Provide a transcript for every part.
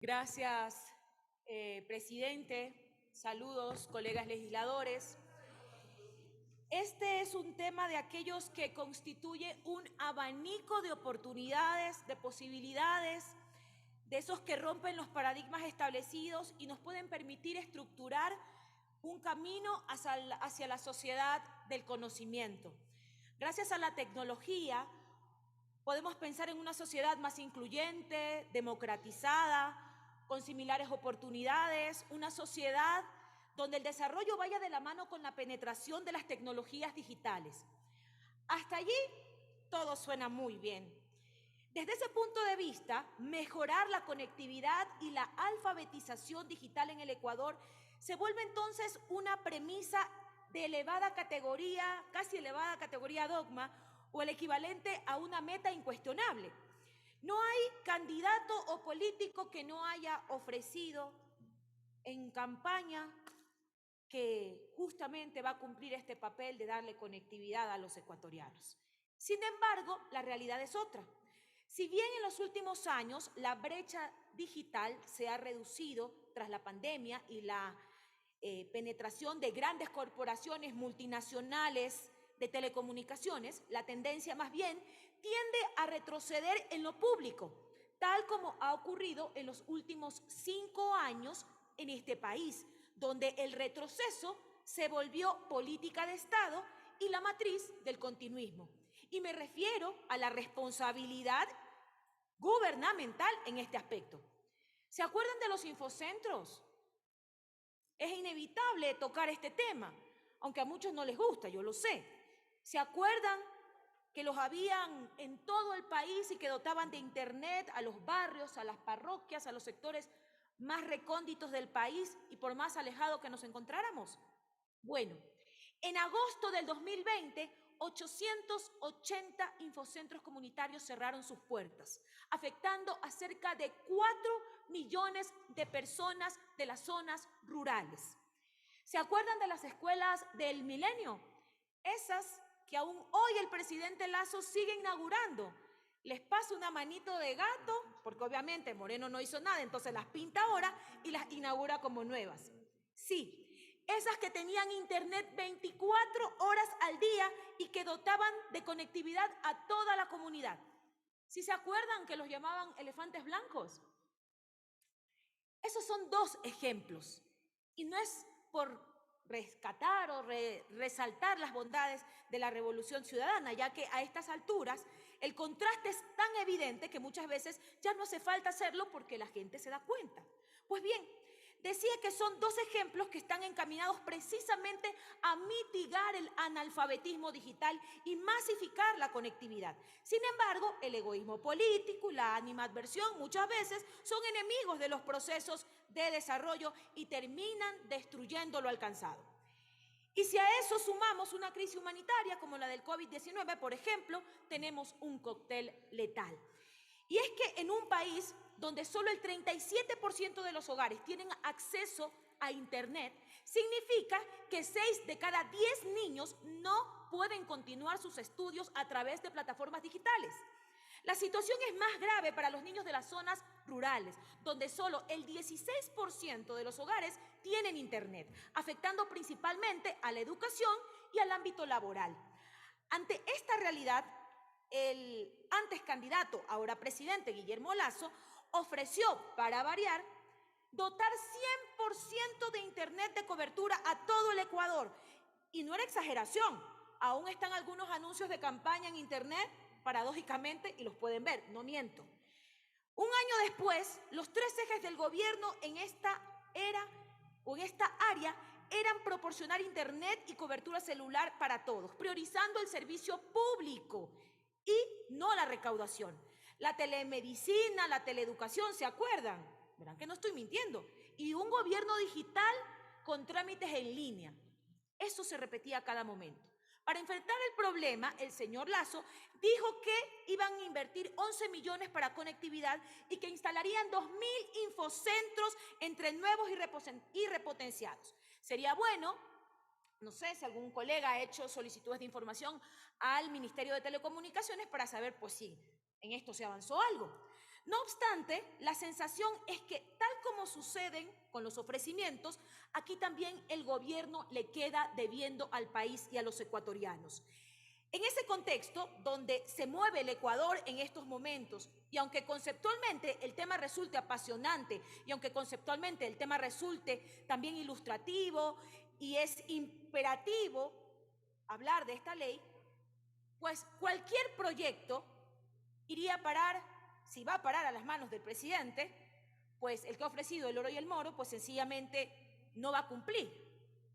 Gracias, presidente. Saludos, colegas legisladores. Este es un tema de aquellos que constituye un abanico de oportunidades, de posibilidades, de esos que rompen los paradigmas establecidos y nos pueden permitir estructurar un camino hacia la sociedad del conocimiento. Gracias a la tecnología, podemos pensar en una sociedad más incluyente, democratizada, con similares oportunidades, una sociedad donde el desarrollo vaya de la mano con la penetración de las tecnologías digitales. Hasta allí todo suena muy bien. Desde ese punto de vista, mejorar la conectividad y la alfabetización digital en el Ecuador se vuelve entonces una premisa de elevada categoría, casi elevada categoría dogma, o el equivalente a una meta incuestionable. No hay candidato o político que no haya ofrecido en campaña que justamente va a cumplir este papel de darle conectividad a los ecuatorianos. Sin embargo, la realidad es otra. Si bien en los últimos años la brecha digital se ha reducido tras la pandemia y la penetración de grandes corporaciones multinacionales de telecomunicaciones, la tendencia más bien tiende a retroceder en lo público, tal como ha ocurrido en los últimos 5 años en este país, donde el retroceso se volvió política de Estado y la matriz del continuismo. Y me refiero a la responsabilidad gubernamental en este aspecto. ¿Se acuerdan de los infocentros? Es inevitable tocar este tema, aunque a muchos no les gusta, yo lo sé. ¿Se acuerdan que los habían en todo el país y que dotaban de internet a los barrios, a las parroquias, a los sectores más recónditos del país y por más alejado que nos encontráramos? Bueno, en agosto del 2020, 880 infocentros comunitarios cerraron sus puertas, afectando a cerca de 4 millones de personas de las zonas rurales. ¿Se acuerdan de las escuelas del milenio? Esas que aún hoy el presidente Lasso sigue inaugurando. Les pasa una manito de gato, porque obviamente Moreno no hizo nada, entonces las pinta ahora y las inaugura como nuevas. Sí, esas que tenían internet 24 horas al día y que dotaban de conectividad a toda la comunidad. ¿Sí se acuerdan que los llamaban elefantes blancos? Esos son dos ejemplos. Y no es por rescatar o resaltar las bondades de la revolución ciudadana, ya que a estas alturas el contraste es tan evidente que muchas veces ya no hace falta hacerlo porque la gente se da cuenta. Pues bien, decía que son dos ejemplos que están encaminados precisamente a mitigar el analfabetismo digital y masificar la conectividad. Sin embargo, el egoísmo político y la animadversión muchas veces son enemigos de los procesos de desarrollo y terminan destruyendo lo alcanzado. Y si a eso sumamos una crisis humanitaria como la del COVID-19, por ejemplo, tenemos un cóctel letal. Y es que en un país donde solo el 37% de los hogares tienen acceso a Internet, significa que 6 de cada 10 niños no pueden continuar sus estudios a través de plataformas digitales. La situación es más grave para los niños de las zonas rurales, donde solo el 16% de los hogares tienen Internet, afectando principalmente a la educación y al ámbito laboral. Ante esta realidad, el antes candidato, ahora presidente Guillermo Lasso, ofreció, para variar, dotar 100% de Internet de cobertura a todo el Ecuador. Y no era exageración, aún están algunos anuncios de campaña en Internet, paradójicamente, y los pueden ver, no miento. Un año después, los 3 ejes del gobierno en esta área eran proporcionar Internet y cobertura celular para todos, priorizando el servicio público y no la recaudación. La telemedicina, la teleeducación, ¿se acuerdan? Verán que no estoy mintiendo. Y un gobierno digital con trámites en línea. Eso se repetía a cada momento. Para enfrentar el problema, el señor Lasso dijo que iban a invertir 11 millones para conectividad y que instalarían 2.000 infocentros entre nuevos y repotenciados. Sería bueno, no sé si algún colega ha hecho solicitudes de información al Ministerio de Telecomunicaciones para saber, pues sí, en esto se avanzó algo. No obstante, la sensación es que, tal como suceden con los ofrecimientos, aquí también el gobierno le queda debiendo al país y a los ecuatorianos. En ese contexto, donde se mueve el Ecuador en estos momentos, y aunque conceptualmente el tema resulte apasionante, y aunque conceptualmente el tema resulte también ilustrativo, y es imperativo hablar de esta ley, pues cualquier proyecto iría a parar, si va a parar a las manos del presidente, pues el que ha ofrecido el oro y el moro, pues sencillamente no va a cumplir.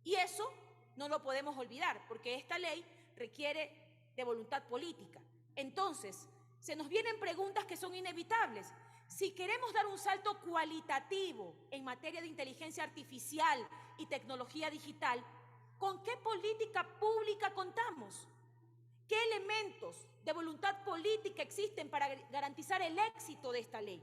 Y eso no lo podemos olvidar, porque esta ley requiere de voluntad política. Entonces, se nos vienen preguntas que son inevitables. Si queremos dar un salto cualitativo en materia de inteligencia artificial y tecnología digital, ¿con qué política pública contamos? ¿Qué elementos de voluntad política existen para garantizar el éxito de esta ley?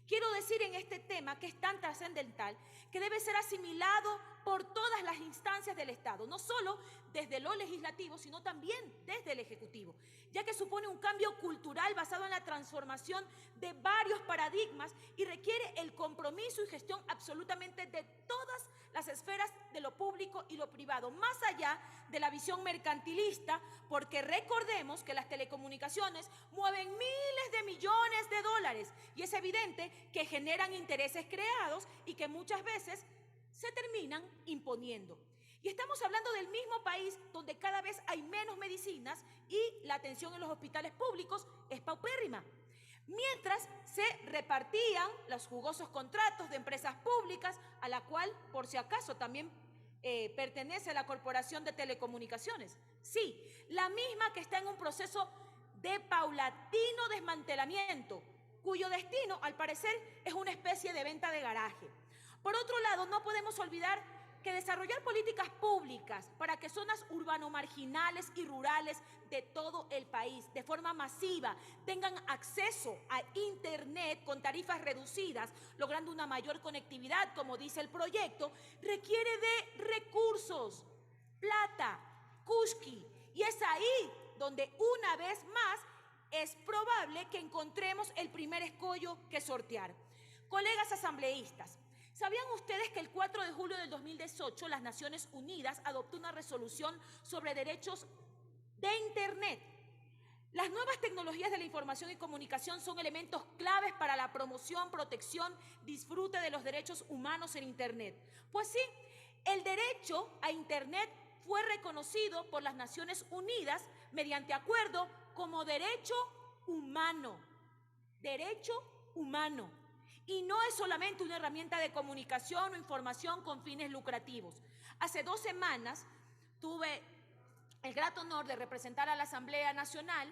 Quiero decir en este tema, que es tan trascendental, que debe ser asimilado por todas las instancias del Estado, no solo desde lo legislativo, sino también desde el Ejecutivo, ya que supone un cambio cultural basado en la transformación de varios paradigmas y requiere el compromiso y gestión absolutamente de todas las esferas de lo público y lo privado, más allá de la visión mercantilista, porque recordemos que las telecomunicaciones mueven miles de millones de dólares y es evidente que generan intereses creados y que muchas veces se terminan imponiendo. Y estamos hablando del mismo país donde cada vez hay menos medicinas y la atención en los hospitales públicos es paupérrima. Mientras se repartían los jugosos contratos de empresas públicas, a la cual, por si acaso, también pertenece a la Corporación de Telecomunicaciones. Sí, la misma que está en un proceso de paulatino desmantelamiento, cuyo destino, al parecer, es una especie de venta de garaje. Por otro lado, no podemos olvidar que desarrollar políticas públicas para que zonas urbano-marginales y rurales de todo el país, de forma masiva, tengan acceso a Internet con tarifas reducidas, logrando una mayor conectividad, como dice el proyecto, requiere de recursos, plata, cusqui, y es ahí donde una vez más es probable que encontremos el primer escollo que sortear. Colegas asambleístas, ¿sabían ustedes que el 4 de julio del 2018 las Naciones Unidas adoptó una resolución sobre derechos de Internet? Las nuevas tecnologías de la información y comunicación son elementos claves para la promoción, protección, disfrute de los derechos humanos en Internet. Pues sí, el derecho a Internet fue reconocido por las Naciones Unidas mediante acuerdo como derecho humano. Derecho humano. Y no es solamente una herramienta de comunicación o información con fines lucrativos. Hace 2 semanas tuve el grato honor de representar a la Asamblea Nacional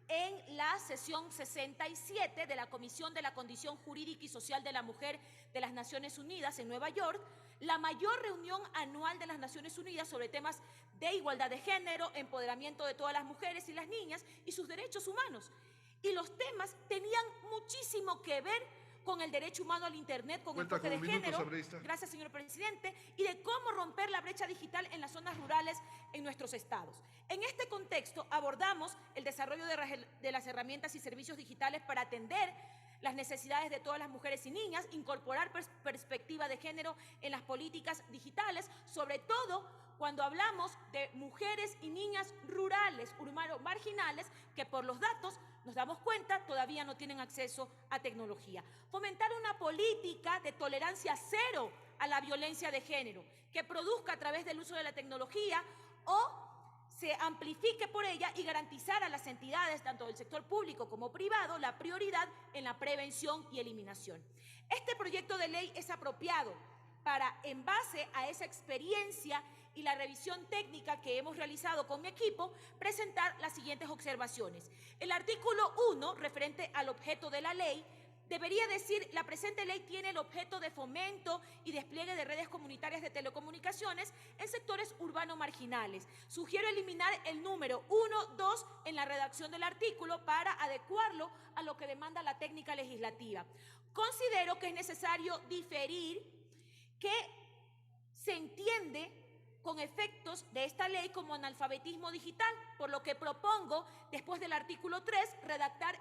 en la sesión 67 de la Comisión de la Condición Jurídica y Social de la Mujer de las Naciones Unidas en Nueva York, la mayor reunión anual de las Naciones Unidas sobre temas de igualdad de género, empoderamiento de todas las mujeres y las niñas y sus derechos humanos. Y los temas tenían muchísimo que ver con el derecho humano al Internet, con enfoque de género, gracias señor presidente, y de cómo romper la brecha digital en las zonas rurales en nuestros estados. En este contexto abordamos el desarrollo de las herramientas y servicios digitales para atender las necesidades de todas las mujeres y niñas, incorporar perspectiva de género en las políticas digitales, sobre todo cuando hablamos de mujeres y niñas rurales, urbano-marginales, que por los datos nos damos cuenta todavía no tienen acceso a tecnología. Fomentar una política de tolerancia cero a la violencia de género, que produzca a través del uso de la tecnología o se amplifique por ella y garantizar a las entidades, tanto del sector público como privado, la prioridad en la prevención y eliminación. Este proyecto de ley es apropiado para, en base a esa experiencia y la revisión técnica que hemos realizado con mi equipo, presentar las siguientes observaciones. El artículo 1, referente al objeto de la ley, debería decir: la presente ley tiene el objeto de fomento y despliegue de redes comunitarias de telecomunicaciones en sectores urbano-marginales. Sugiero eliminar el número 1, 2 en la redacción del artículo para adecuarlo a lo que demanda la técnica legislativa. Considero que es necesario diferir que se entiende con efectos de esta ley como analfabetismo digital, por lo que propongo, después del artículo 3, redactar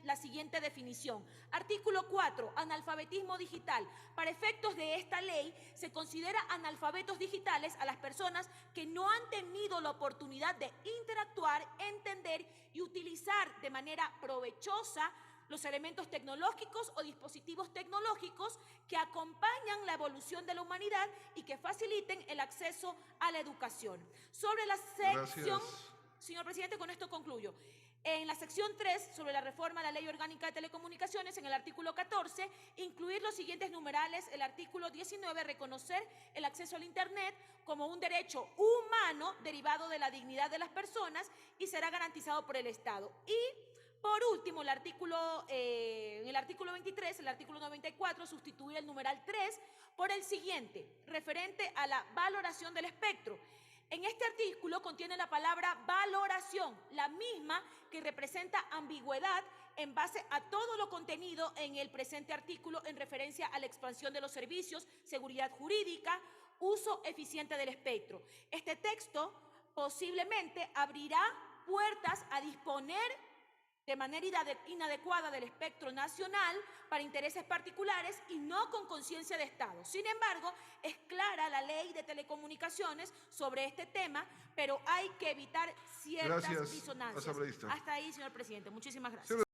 la siguiente definición. Artículo 4, analfabetismo digital. Para efectos de esta ley, se considera analfabetos digitales a las personas que no han tenido la oportunidad de interactuar, entender y utilizar de manera provechosa los elementos tecnológicos o dispositivos tecnológicos que acompañan la evolución de la humanidad y que faciliten el acceso a la educación. Sobre la sección, Gracias. señor presidente, con esto concluyo. En la sección 3, sobre la reforma a la Ley Orgánica de Telecomunicaciones, en el artículo 14, incluir los siguientes numerales. El artículo 19, reconocer el acceso al Internet como un derecho humano derivado de la dignidad de las personas y será garantizado por el Estado. Y por último, en el artículo 23, el artículo 94, sustituir el numeral 3 por el siguiente, referente a la valoración del espectro. En este artículo contiene la palabra valoración, la misma que representa ambigüedad en base a todo lo contenido en el presente artículo en referencia a la expansión de los servicios, seguridad jurídica, uso eficiente del espectro. Este texto posiblemente abrirá puertas a disponer de manera inadecuada del espectro nacional para intereses particulares y no con conciencia de Estado. Sin embargo, es clara la ley de telecomunicaciones sobre este tema, pero hay que evitar ciertas disonancias. Asambleísta. Hasta ahí, señor presidente. Muchísimas gracias.